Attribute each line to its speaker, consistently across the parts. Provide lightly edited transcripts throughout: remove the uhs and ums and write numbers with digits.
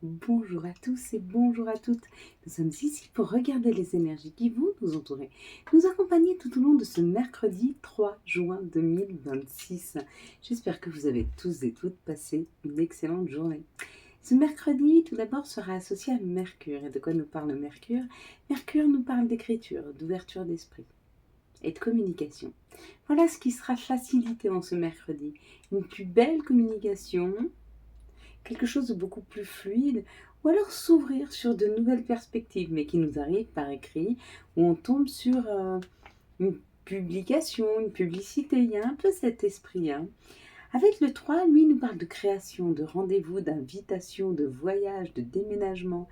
Speaker 1: Bonjour à tous et bonjour à toutes. Nous sommes ici pour regarder les énergies qui vont nous entourer, nous accompagner tout au long de ce mercredi 3 juin 2026. J'espère que vous avez tous et toutes passé une excellente journée. Ce mercredi, tout d'abord, sera associé à Mercure. Et de quoi nous parle Mercure? Mercure nous parle d'écriture, d'ouverture d'esprit et de communication. Voilà ce qui sera facilité en ce mercredi. Une plus belle communication, quelque chose de beaucoup plus fluide, ou alors s'ouvrir sur de nouvelles perspectives, mais qui nous arrivent par écrit, où on tombe sur une publication, une publicité, il y a un peu cet esprit. Avec le 3, lui nous parle de création, de rendez-vous, d'invitation, de voyage, de déménagement.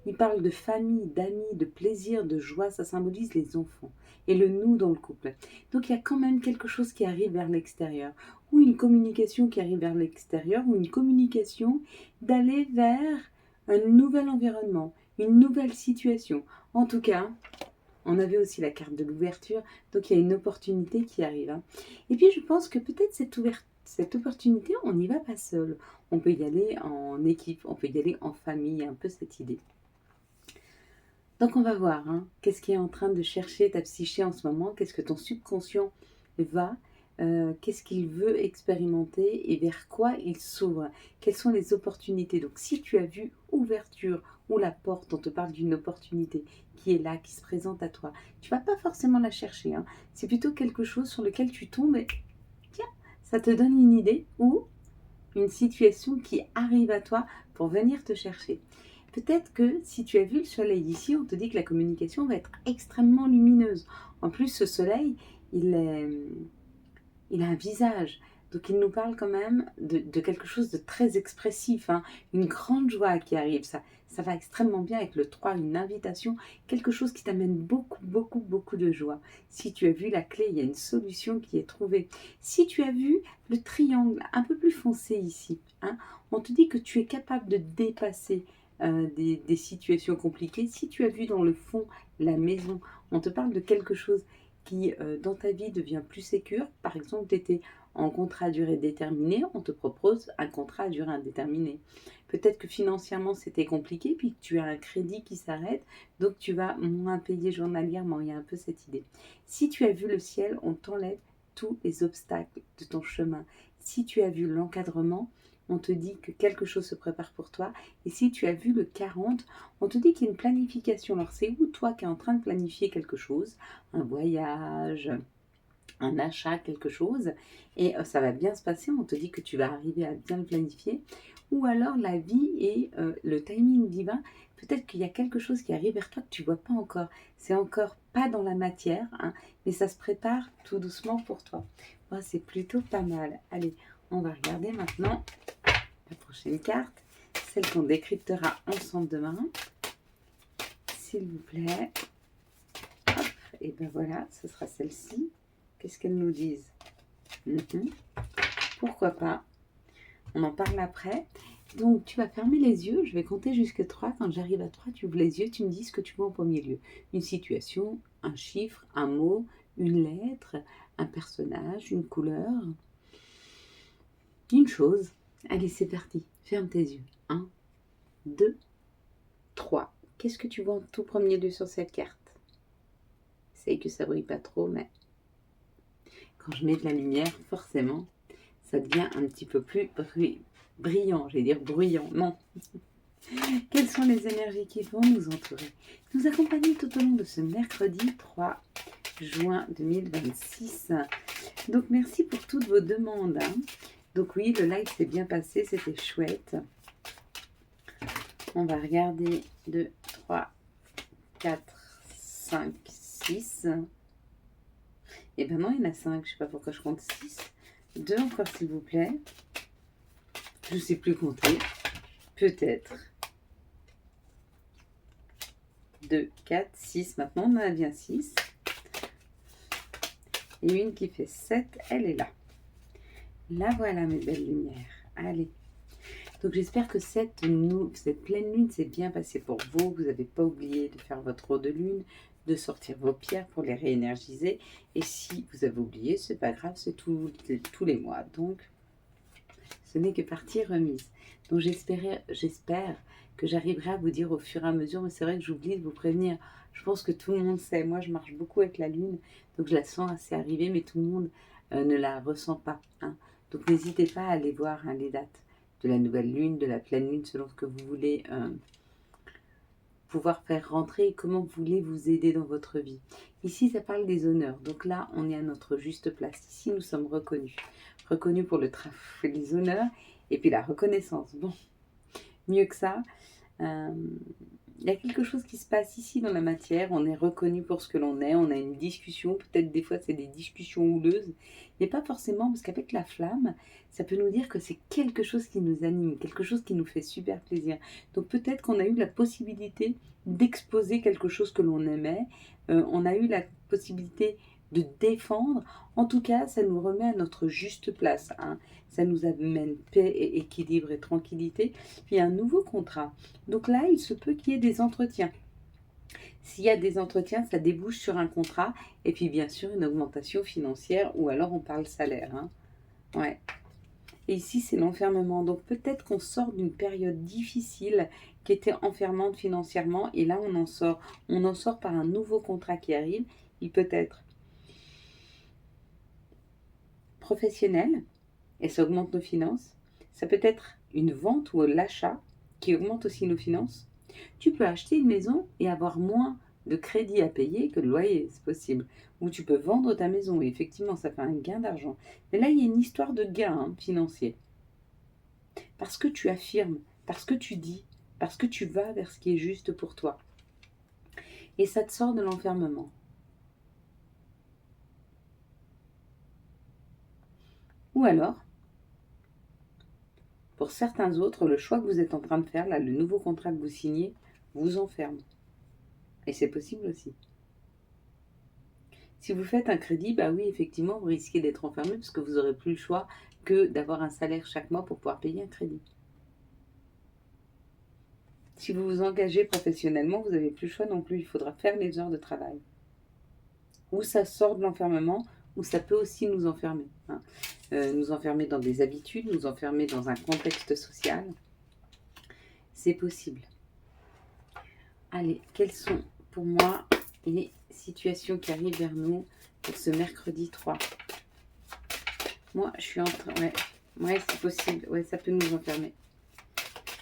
Speaker 1: Il parle de famille, d'amis, de plaisir, de joie, ça symbolise les enfants et le nous dans le couple. Donc il y a quand même quelque chose qui arrive vers l'extérieur, ou une communication qui arrive vers l'extérieur, ou une communication d'aller vers un nouvel environnement, une nouvelle situation. En tout cas, on avait aussi la carte de l'ouverture, donc il y a une opportunité qui arrive. Et puis je pense que peut-être cette opportunité, on n'y va pas seul. On peut y aller en équipe, on peut y aller en famille, un peu cette idée. Donc on va voir, qu'est-ce qui est en train de chercher ta psyché en ce moment, qu'est-ce que ton subconscient va, qu'est-ce qu'il veut expérimenter et vers quoi il s'ouvre, quelles sont les opportunités. Donc si tu as vu ouverture ou la porte, on te parle d'une opportunité qui est là, qui se présente à toi, tu vas pas forcément la chercher, c'est plutôt quelque chose sur lequel tu tombes et tiens, ça te donne une idée ou une situation qui arrive à toi pour venir te chercher. Peut-être que si tu as vu le soleil ici, on te dit que la communication va être extrêmement lumineuse. En plus, ce soleil, il a un visage. Donc il nous parle quand même de quelque chose de très expressif, une grande joie qui arrive. Ça va extrêmement bien avec le 3, une invitation, quelque chose qui t'amène beaucoup, beaucoup, beaucoup de joie. Si tu as vu la clé, il y a une solution qui est trouvée. Si tu as vu le triangle un peu plus foncé ici, on te dit que tu es capable de dépasser des situations compliquées. Si tu as vu dans le fond la maison, on te parle de quelque chose qui, dans ta vie, devient plus sécure. Par exemple, tu étais en contrat à durée déterminée, on te propose un contrat à durée indéterminée. Peut-être que financièrement, c'était compliqué, puis que tu as un crédit qui s'arrête, donc tu vas moins payer journalièrement. Il y a un peu cette idée. Si tu as vu le ciel, on t'enlève tous les obstacles de ton chemin. Si tu as vu l'encadrement, on te dit que quelque chose se prépare pour toi. Et si tu as vu le 40, on te dit qu'il y a une planification. Alors c'est où toi qui es en train de planifier quelque chose, un voyage, un achat, quelque chose, et ça va bien se passer, on te dit que tu vas arriver à bien le planifier, ou alors la vie et le timing divin, peut-être qu'il y a quelque chose qui arrive vers toi que tu ne vois pas encore, c'est encore pas dans la matière, mais ça se prépare tout doucement pour toi. Moi, c'est plutôt pas mal. Allez, on va regarder maintenant la prochaine carte, celle qu'on décryptera ensemble demain, s'il vous plaît. Hop, et ben voilà, ce sera celle-ci. Qu'est-ce qu'elles nous disent? Pourquoi pas? On en parle après. Donc, tu vas fermer les yeux. Je vais compter jusqu'à 3. Quand j'arrive à 3, tu ouvres les yeux. Tu me dis ce que tu vois en premier lieu. Une situation, un chiffre, un mot, une lettre, un personnage, une couleur, une chose. Allez, c'est parti. Ferme tes yeux. 1, 2, 3. Qu'est-ce que tu vois en tout premier lieu sur cette carte? C'est que ça brille pas trop, mais quand je mets de la lumière, forcément, ça devient un petit peu plus brillant, j'allais dire bruyant, non. Quelles sont les énergies qui vont nous entourer, nous accompagner tout au long de ce mercredi 3 juin 2026. Donc merci pour toutes vos demandes. Donc oui, le live s'est bien passé, c'était chouette. On va regarder 2, 3, 4, 5, 6. Et ben non, il y en a 5, je sais pas pourquoi je compte 6. 2 encore s'il vous plaît. Je ne sais plus compter. Peut-être. 2, 4, 6. Maintenant, on en a bien 6. Et une qui fait 7, elle est là. Là, voilà mes belles lumières. Allez. Donc, j'espère que cette pleine lune s'est bien passée pour vous. Vous n'avez pas oublié de faire votre eau de lune, de sortir vos pierres pour les réénergiser. Et si vous avez oublié, c'est pas grave, c'est tous les mois. Donc, Ce n'est que partie remise. Donc j'espère que j'arriverai à vous dire au fur et à mesure, mais c'est vrai que j'oublie de vous prévenir. Je pense que tout le monde sait. Moi, je marche beaucoup avec la lune, donc je la sens assez arriver, mais tout le monde ne la ressent pas. Hein. Donc n'hésitez pas à aller voir hein, les dates de la nouvelle lune, de la pleine lune, selon ce que vous voulez pouvoir faire rentrer et comment vous voulez vous aider dans votre vie. Ici, ça parle des honneurs. Donc là, on est à notre juste place. Ici, nous sommes reconnus. Reconnus pour le travail, les honneurs et puis la reconnaissance. Bon, mieux que ça, il y a quelque chose qui se passe ici dans la matière. On est reconnu pour ce que l'on est. On a une discussion. Peut-être des fois, c'est des discussions houleuses. Mais pas forcément, parce qu'avec la flamme, ça peut nous dire que c'est quelque chose qui nous anime, quelque chose qui nous fait super plaisir. Donc peut-être qu'on a eu la possibilité d'exposer quelque chose que l'on aimait. On a eu la possibilité de défendre. En tout cas, ça nous remet à notre juste place. Hein. Ça nous amène paix et équilibre et tranquillité. Puis un nouveau contrat. Donc là, il se peut qu'il y ait des entretiens. S'il y a des entretiens, ça débouche sur un contrat. Et puis bien sûr, une augmentation financière ou alors on parle salaire. Hein. Ouais. Et ici, c'est l'enfermement. Donc peut-être qu'on sort d'une période difficile qui était enfermante financièrement. Et là, on en sort. On en sort par un nouveau contrat qui arrive. Il peut être professionnel et ça augmente nos finances. Ça peut être une vente ou l'achat qui augmente aussi nos finances. Tu peux acheter une maison et avoir moins de crédit à payer que de loyer, c'est possible. Ou tu peux vendre ta maison et effectivement, ça fait un gain d'argent. Mais là, il y a une histoire de gain financier. Parce que tu affirmes, parce que tu dis, parce que tu vas vers ce qui est juste pour toi. Et ça te sort de l'enfermement. Ou alors, pour certains autres, le choix que vous êtes en train de faire, là, le nouveau contrat que vous signez, vous enferme. Et c'est possible aussi. Si vous faites un crédit, bah oui, effectivement, vous risquez d'être enfermé parce que vous n'aurez plus le choix que d'avoir un salaire chaque mois pour pouvoir payer un crédit. Si vous vous engagez professionnellement, vous n'avez plus le choix non plus. Il faudra faire les heures de travail. Ou ça sort de l'enfermement, ou ça peut aussi nous enfermer. Hein. Nous enfermer dans des habitudes, nous enfermer dans un contexte social. C'est possible. Allez, quelles sont pour moi les situations qui arrivent vers nous pour ce mercredi 3 ? Moi, je suis en train... Ouais, c'est possible. Ouais, ça peut nous enfermer.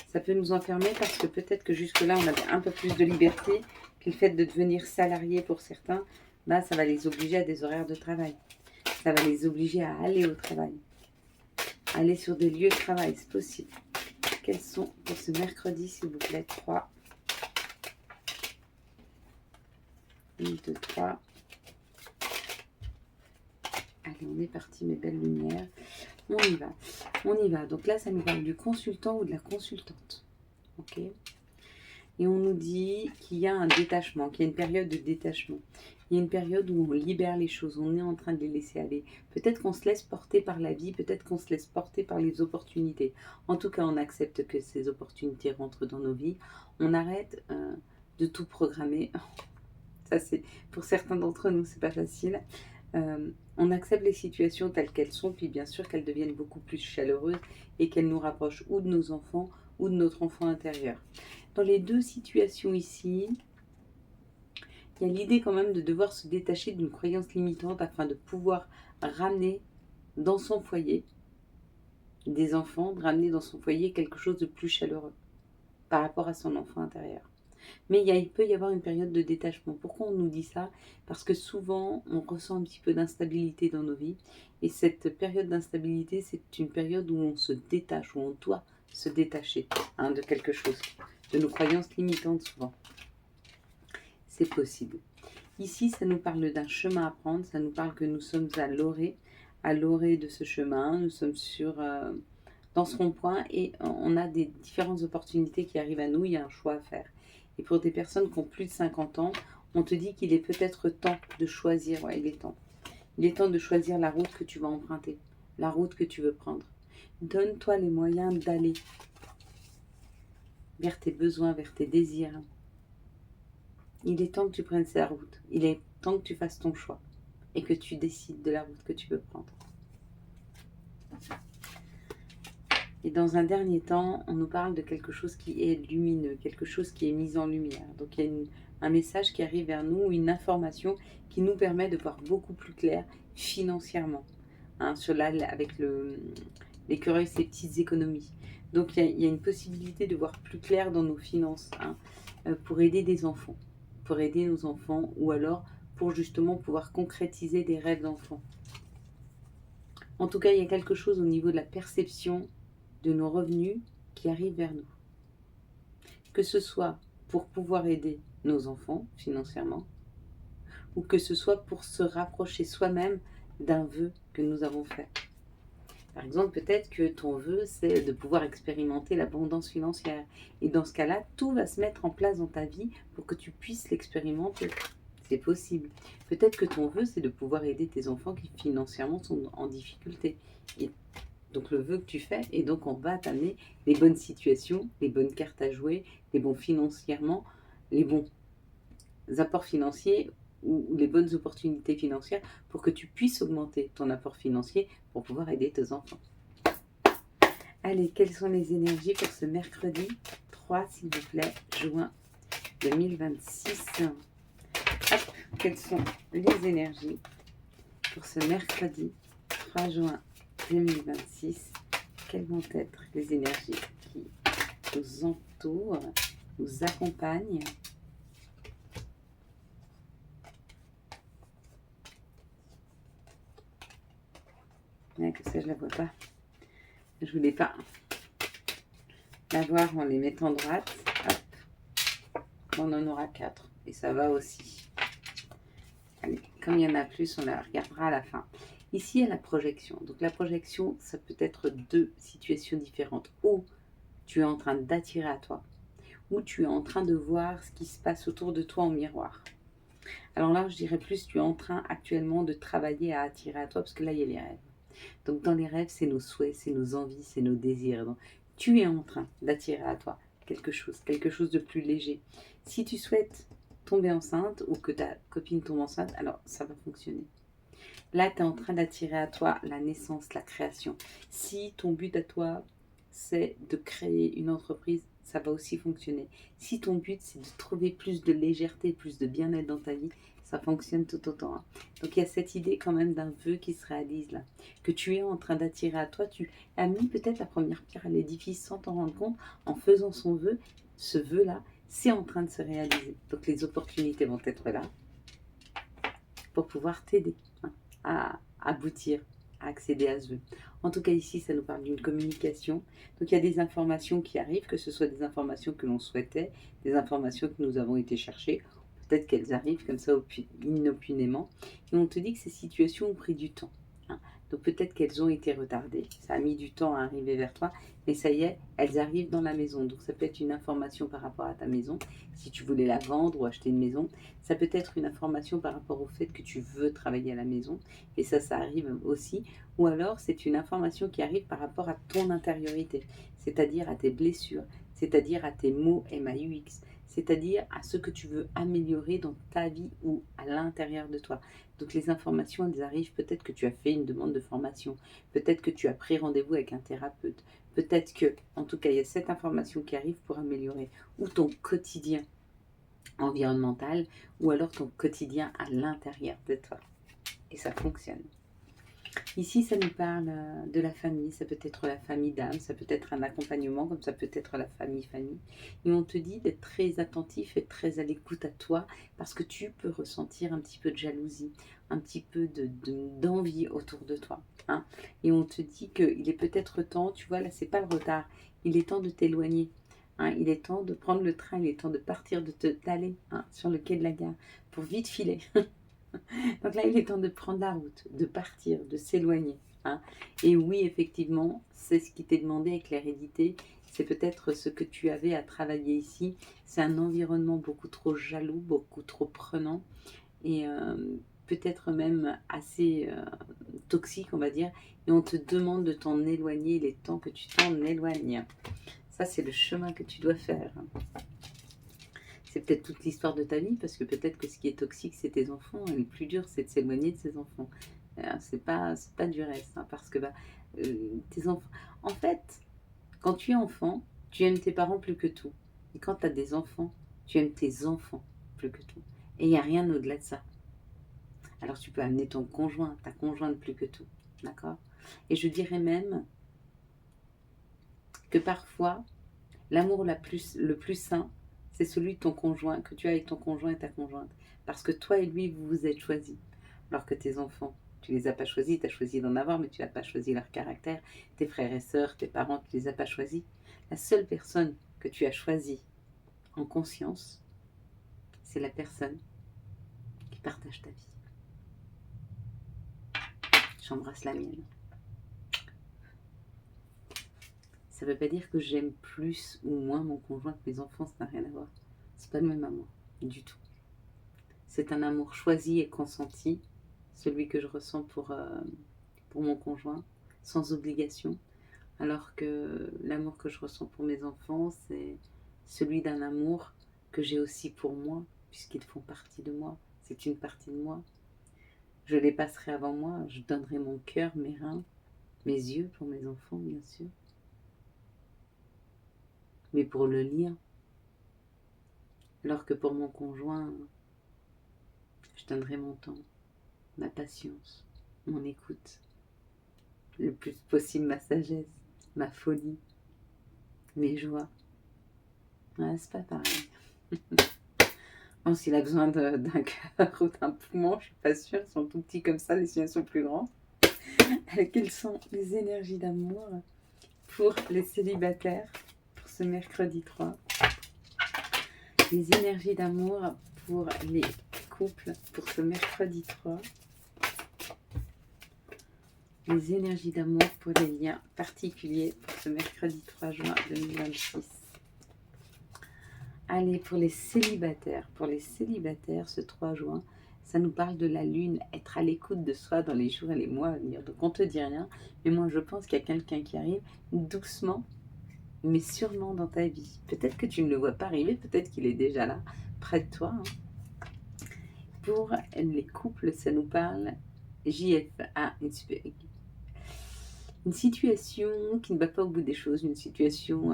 Speaker 1: Ça peut nous enfermer parce que peut-être que jusque-là, on avait un peu plus de liberté. Puis le fait de devenir salarié pour certains, bah, ça va les obliger à des horaires de travail. Ça va les obliger à aller au travail. Aller sur des lieux de travail, c'est possible. Quels sont pour ce mercredi, s'il vous plaît, 3. 1, 2, 3. Allez, on est parti, mes belles lumières. On y va. On y va. Donc là, ça nous parle du consultant ou de la consultante. Ok ? Et on nous dit qu'il y a un détachement, qu'il y a une période de détachement. Il y a une période où on libère les choses, on est en train de les laisser aller. Peut-être qu'on se laisse porter par la vie, peut-être qu'on se laisse porter par les opportunités. En tout cas, on accepte que ces opportunités rentrent dans nos vies. On arrête de tout programmer. Ça, c'est pour certains d'entre nous, c'est pas facile. On accepte les situations telles qu'elles sont, puis bien sûr qu'elles deviennent beaucoup plus chaleureuses et qu'elles nous rapprochent ou de nos enfants ou de notre enfant intérieur. Dans les deux situations ici, il y a l'idée quand même de devoir se détacher d'une croyance limitante afin de pouvoir ramener dans son foyer des enfants, de ramener dans son foyer quelque chose de plus chaleureux par rapport à son enfant intérieur. Mais il peut y avoir une période de détachement. Pourquoi on nous dit ça ? Parce que souvent, on ressent un petit peu d'instabilité dans nos vies. Et cette période d'instabilité, c'est une période où on se détache, où on doit se détacher de quelque chose, de nos croyances limitantes souvent. C'est possible. Ici, ça nous parle d'un chemin à prendre, ça nous parle que nous sommes à l'orée de ce chemin, nous sommes dans ce rond-point et on a des différentes opportunités qui arrivent à nous, il y a un choix à faire. Et pour des personnes qui ont plus de 50 ans, on te dit qu'il est peut-être temps de choisir, ouais, il est temps. Il est temps de choisir la route que tu vas emprunter, la route que tu veux prendre. Donne-toi les moyens d'aller vers tes besoins, vers tes désirs. Il est temps que tu prennes cette route. Il est temps que tu fasses ton choix et que tu décides de la route que tu veux prendre. Et dans un dernier temps, on nous parle de quelque chose qui est lumineux, quelque chose qui est mis en lumière. Donc il y a un message qui arrive vers nous, une information qui nous permet de voir beaucoup plus clair financièrement. Hein, avec l'écureuil, ses petites économies. Donc il y a une possibilité de voir plus clair dans nos finances, hein, pour aider des enfants, pour aider nos enfants, ou alors pour justement pouvoir concrétiser des rêves d'enfants. En tout cas, il y a quelque chose au niveau de la perception de nos revenus qui arrive vers nous. Que ce soit pour pouvoir aider nos enfants financièrement, ou que ce soit pour se rapprocher soi-même d'un vœu que nous avons fait. Par exemple, peut-être que ton vœu, c'est de pouvoir expérimenter l'abondance financière. Et dans ce cas-là, tout va se mettre en place dans ta vie pour que tu puisses l'expérimenter. C'est possible. Peut-être que ton vœu, c'est de pouvoir aider tes enfants qui financièrement sont en difficulté. Et donc le vœu que tu fais, et donc on va t'amener les bonnes situations, les bonnes cartes à jouer, les bons financièrement, les bons apports financiers ou les bonnes opportunités financières pour que tu puisses augmenter ton apport financier pour pouvoir aider tes enfants. Allez, quelles sont les énergies pour ce mercredi 3, s'il vous plaît, juin 2026. Hop, quelles sont les énergies pour ce mercredi 3 juin 2026? Quelles vont être les énergies qui nous entourent, nous accompagnent? Que ça, je la vois pas. Je voulais pas la voir en les mettant droite. Hop. On en aura 4. Et ça va aussi. Allez, comme il y en a plus, on la regardera à la fin. Ici, il y a la projection. Donc la projection, ça peut être 2 situations différentes. Ou tu es en train d'attirer à toi, ou tu es en train de voir ce qui se passe autour de toi en miroir. Alors là, je dirais plus, tu es en train actuellement de travailler à attirer à toi, parce que là, il y a les rêves. Donc dans les rêves, c'est nos souhaits, c'est nos envies, c'est nos désirs. Donc, tu es en train d'attirer à toi quelque chose de plus léger. Si tu souhaites tomber enceinte ou que ta copine tombe enceinte, alors ça va fonctionner. Là, tu es en train d'attirer à toi la naissance, la création. Si ton but à toi, c'est de créer une entreprise, ça va aussi fonctionner. Si ton but, c'est de trouver plus de légèreté, plus de bien-être dans ta vie, ça fonctionne tout autant. Hein. Donc, il y a cette idée quand même d'un vœu qui se réalise là, que tu es en train d'attirer à toi. Tu as mis peut-être la première pierre à l'édifice sans t'en rendre compte en faisant son vœu. Ce vœu-là, c'est en train de se réaliser. Donc, les opportunités vont être là pour pouvoir t'aider à aboutir, à accéder à ce vœu. En tout cas, ici, ça nous parle d'une communication. Donc, il y a des informations qui arrivent, que ce soit des informations que l'on souhaitait, des informations que nous avons été chercher. Peut-être qu'elles arrivent comme ça inopinément. Et on te dit que ces situations ont pris du temps. Hein. Donc, peut-être qu'elles ont été retardées. Ça a mis du temps à arriver vers toi. Mais ça y est, elles arrivent dans la maison. Donc, ça peut être une information par rapport à ta maison. Si tu voulais la vendre ou acheter une maison, ça peut être une information par rapport au fait que tu veux travailler à la maison. Et ça arrive aussi. Ou alors, c'est une information qui arrive par rapport à ton intériorité, c'est-à-dire à tes blessures, c'est-à-dire à tes mots MAUX, c'est-à-dire à ce que tu veux améliorer dans ta vie ou à l'intérieur de toi. Donc les informations, elles arrivent, peut-être que tu as fait une demande de formation, peut-être que tu as pris rendez-vous avec un thérapeute, peut-être que, en tout cas, il y a cette information qui arrive pour améliorer ou ton quotidien environnemental ou alors ton quotidien à l'intérieur de toi. Et ça fonctionne. Ici, ça nous parle de la famille. Ça peut être la famille d'âme, ça peut être un accompagnement, comme ça peut être la famille. Et on te dit d'être très attentif et très à l'écoute à toi, parce que tu peux ressentir un petit peu de jalousie, un petit peu d'envie autour de toi. Hein. Et on te dit qu'il est peut-être temps, tu vois, là, c'est pas le retard, il est temps de t'éloigner. Hein, il est temps de prendre le train, il est temps de partir, d'aller sur le quai de la gare pour vite filer. Donc là, il est temps de prendre la route, de partir, de s'éloigner. Hein. Et oui, effectivement, c'est ce qui t'est demandé avec l'hérédité. C'est peut-être ce que tu avais à travailler ici. C'est un environnement beaucoup trop jaloux, beaucoup trop prenant. Et peut-être même assez toxique, on va dire. Et on te demande de t'en éloigner. Il est temps que tu t'en éloignes. Ça, c'est le chemin que tu dois faire. C'est peut-être toute l'histoire de ta vie, parce que peut-être que ce qui est toxique, c'est tes enfants, et le plus dur, c'est de s'éloigner de ses enfants. C'est pas du reste, hein, parce que tes enfants... En fait, Quand tu es enfant, tu aimes tes parents plus que tout. Et quand tu as des enfants, tu aimes tes enfants plus que tout. Et il n'y a rien au-delà de ça. Alors tu peux amener ton conjoint, ta conjointe plus que tout. D'accord? Et je dirais même que parfois, l'amour le plus sain, c'est celui de ton conjoint, que tu as avec ton conjoint et ta conjointe. Parce que toi et lui, vous vous êtes choisis. Alors que tes enfants, tu les as pas choisis, tu as choisi d'en avoir, mais tu n'as pas choisi leur caractère. Tes frères et sœurs, tes parents, tu les as pas choisis. La seule personne que tu as choisie en conscience, c'est la personne qui partage ta vie. J'embrasse la mienne. Ça ne veut pas dire que j'aime plus ou moins mon conjoint que mes enfants, ça n'a rien à voir. C'est pas le même amour, du tout. C'est un amour choisi et consenti, celui que je ressens pour mon conjoint, sans obligation, alors que l'amour que je ressens pour mes enfants, c'est celui d'un amour que j'ai aussi pour moi, puisqu'ils font partie de moi, c'est une partie de moi. Je les passerai avant moi, je donnerai mon cœur, mes reins, mes yeux pour mes enfants, bien sûr. Mais pour le lien, alors que pour mon conjoint, je donnerai mon temps, ma patience, mon écoute, le plus possible ma sagesse, ma folie, mes joies. Ouais, c'est pas pareil. Bon, s'il a besoin d'un cœur ou d'un poumon, je suis pas sûre, ils sont tout petits comme ça, les siens sont plus grands. Quelles sont les énergies d'amour pour les célibataires pour ce mercredi 3? Les énergies d'amour pour les couples pour ce mercredi 3. Les énergies d'amour pour les liens particuliers pour ce mercredi 3 juin 2026. Allez, pour les célibataires, ce 3 juin, ça nous parle de la lune, être à l'écoute de soi dans les jours et les mois à venir. Donc on te dit rien, mais moi je pense qu'il y a quelqu'un qui arrive doucement, mais sûrement dans ta vie. Peut-être que tu ne le vois pas arriver, peut-être qu'il est déjà là, près de toi. Pour les couples, ça nous parle JFA, une situation qui ne va pas au bout des choses, une situation,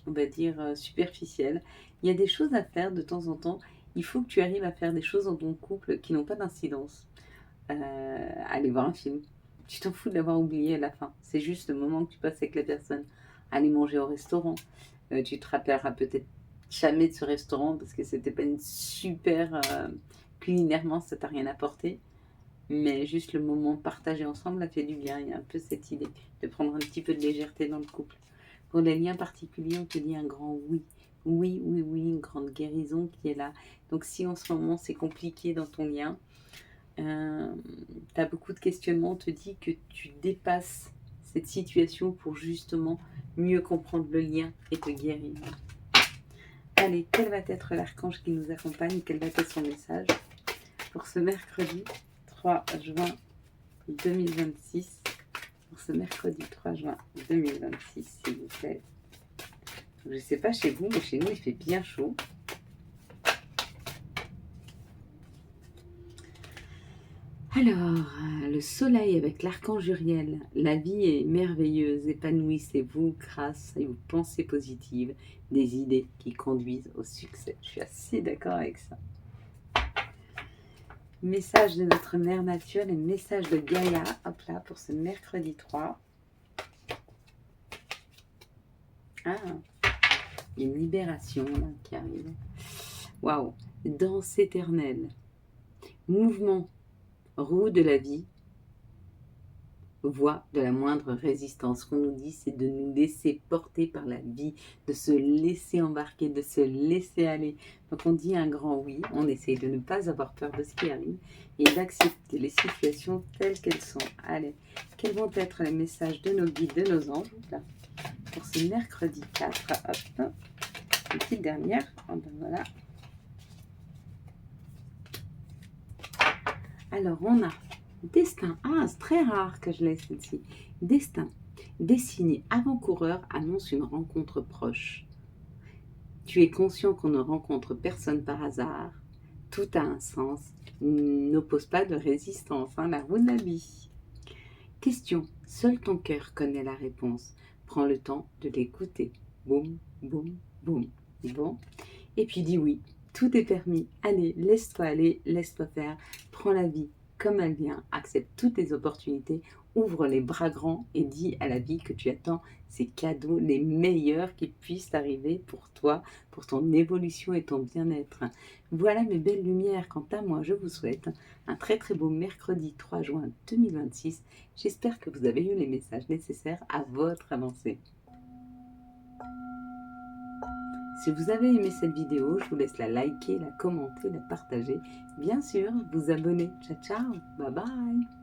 Speaker 1: on va dire, superficielle. Il y a des choses à faire de temps en temps. Il faut que tu arrives à faire des choses dans ton couple qui n'ont pas d'incidence. Aller voir un film. Tu t'en fous de l'avoir oublié à la fin. C'est juste le moment que tu passes avec la personne. Aller manger au restaurant. Tu te rappelleras peut-être jamais de ce restaurant parce que c'était pas une super... culinairement, ça t'a rien apporté. Mais juste le moment partagé ensemble a fait du bien. Il y a un peu cette idée de prendre un petit peu de légèreté dans le couple. Pour les liens particuliers, on te dit un grand oui. Oui, oui, oui, une grande guérison qui est là. Donc si en ce moment c'est compliqué dans ton lien, tu as beaucoup de questionnements, on te dit que tu dépasses cette situation pour justement mieux comprendre le lien et te guérir. Allez, quel va être l'archange qui nous accompagne? Quel va être son message pour ce mercredi 3 juin 2026? Pour ce mercredi 3 juin 2026, s'il vous plaît. Je ne sais pas chez vous, mais chez nous, il fait bien chaud. Alors, le soleil avec l'archange Uriel. La vie est merveilleuse, épanouissez-vous grâce à vos pensées positives, des idées qui conduisent au succès. Je suis assez d'accord avec ça. Message de notre mère nature et message de Gaïa, hop là, pour ce mercredi 3. Ah, une libération là, qui arrive. Waouh, danse éternelle, mouvement, roue de la vie, voie de la moindre résistance. Ce qu'on nous dit, c'est de nous laisser porter par la vie, de se laisser embarquer, de se laisser aller. Donc on dit un grand oui, on essaye de ne pas avoir peur de ce qui arrive et d'accepter les situations telles qu'elles sont. Allez, quels vont être les messages de nos guides, de nos anges là, pour ce mercredi 4, hop, une petite dernière, oh ben voilà. Alors on a destin, ah c'est très rare que je laisse celle-ci. Destin, dessiné avant-coureur annonce une rencontre proche. Tu es conscient qu'on ne rencontre personne par hasard. Tout a un sens, n'oppose pas de résistance, la roue de la vie. Question, seul ton cœur connaît la réponse. Prends le temps de l'écouter. Boum, boum, boum. Bon. Et puis dis oui. Tout est permis. Allez, laisse-toi faire. Prends la vie comme elle vient. Accepte toutes les opportunités. Ouvre les bras grands et dis à la vie que tu attends ces cadeaux les meilleurs qui puissent arriver pour toi, pour ton évolution et ton bien-être. Voilà mes belles lumières. Quant à moi, je vous souhaite un très très beau mercredi 3 juin 2026. J'espère que vous avez eu les messages nécessaires à votre avancée. Si vous avez aimé cette vidéo, je vous laisse la liker, la commenter, la partager. Bien sûr, vous abonner. Ciao, ciao, bye bye.